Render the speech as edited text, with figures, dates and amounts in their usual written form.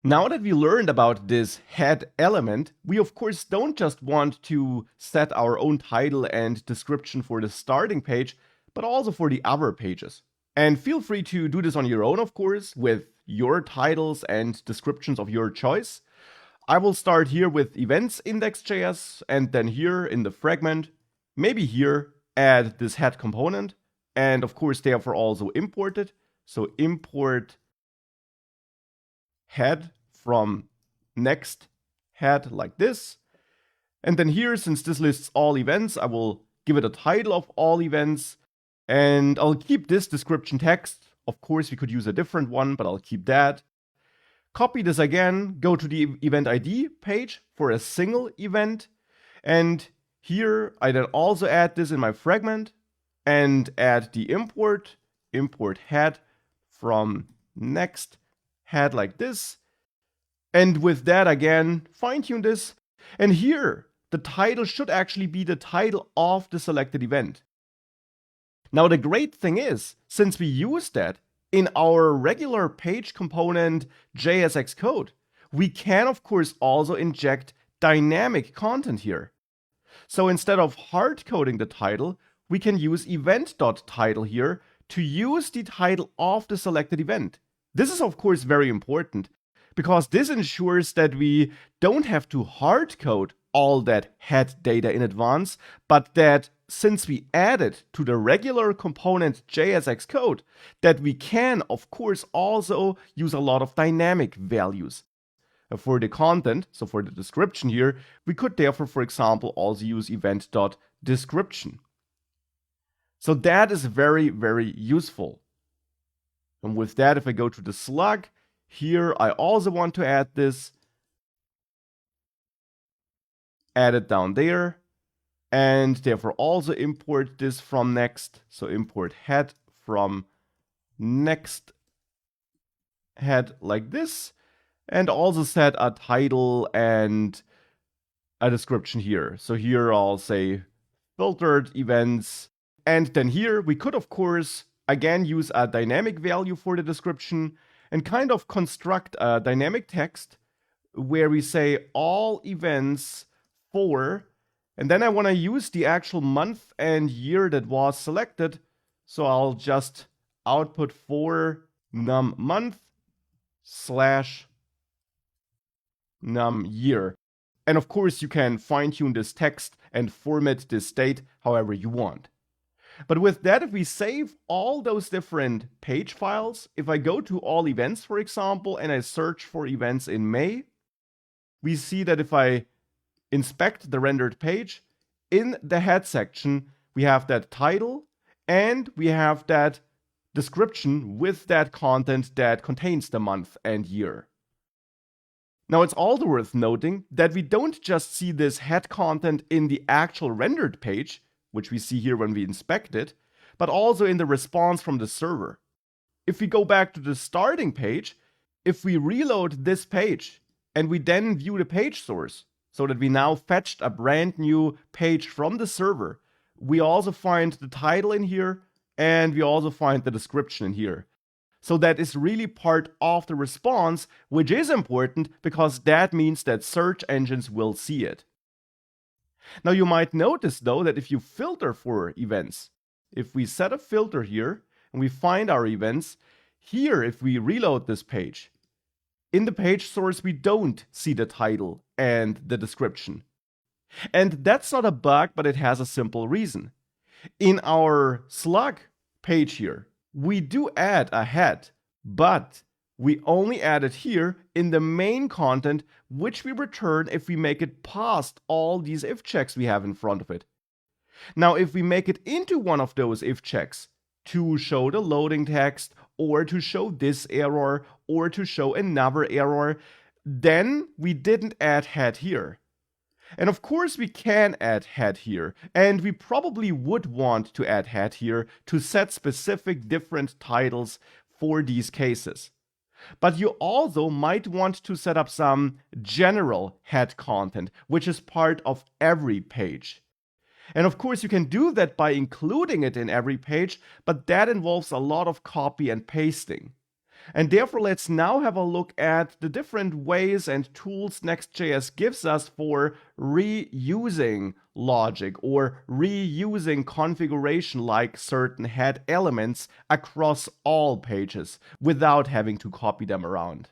Now that we learned about this head element, we of course don't just want to set our own title and description for the starting page, but also for the other pages. And feel free to do this on your own, of course, with your titles and descriptions of your choice. I will start here with events index.js, and then here in the fragment, maybe here, add this head component, and of course therefore also import it. So import head from next head like this. And then here, since this lists all events, I will give it a title of all events, and I'll keep this description text. Of course, we could use a different one, but I'll keep that. Copy this again, go to the event ID page for a single event, and here I then also add this in my fragment and add the import head from next head like this. And with that, again, fine-tune this. And here, the title should actually be the title of the selected event. Now, the great thing is, since we use that in our regular page component JSX code, we can, of course, also inject dynamic content here. So instead of hard coding the title, we can use event.title here to use the title of the selected event. This is, of course, very important, because this ensures that we don't have to hard code all that head data in advance, but that since we add it to the regular component JSX code, that we can, of course, also use a lot of dynamic values. For the content, so for the description here, we could therefore, for example, also use event.description. So that is very, very useful. And with that, if I go to the slug, here I also want to add this. Add it down there. And therefore also import this from next. So import head from next head like this. And also set a title and a description here. So here I'll say filtered events. And then here we could, of course, again use a dynamic value for the description and kind of construct a dynamic text where we say all events for, and then I want to use the actual month and year that was selected. So I'll just output for num month slash num year. And of course, you can fine-tune this text and format this date however you want. But with that, if we save all those different page files, if I go to all events, for example, and I search for events in May, we see that if I inspect the rendered page, in the head section, we have that title and we have that description with that content that contains the month and year. Now, it's also worth noting that we don't just see this head content in the actual rendered page, which we see here when we inspect it, but also in the response from the server. If we go back to the starting page, if we reload this page and we then view the page source, so that we now fetched a brand new page from the server, we also find the title in here and we also find the description in here. So that is really part of the response, which is important because that means that search engines will see it. Now you might notice though that if you filter for events, if we set a filter here and we find our events, here if we reload this page, in the page source we don't see the title and the description. And that's not a bug, but it has a simple reason. In our slug page here, we do add a head, but we only add it here in the main content, which we return if we make it past all these if checks we have in front of it. Now, if we make it into one of those if checks to show the loading text, or to show this error, or to show another error, then we didn't add head here. And of course we can add head here, and we probably would want to add head here to set specific different titles for these cases. But you also might want to set up some general head content, which is part of every page. And of course you can do that by including it in every page, but that involves a lot of copy and pasting. And therefore, let's now have a look at the different ways and tools Next.js gives us for reusing logic or reusing configuration like certain head elements across all pages without having to copy them around.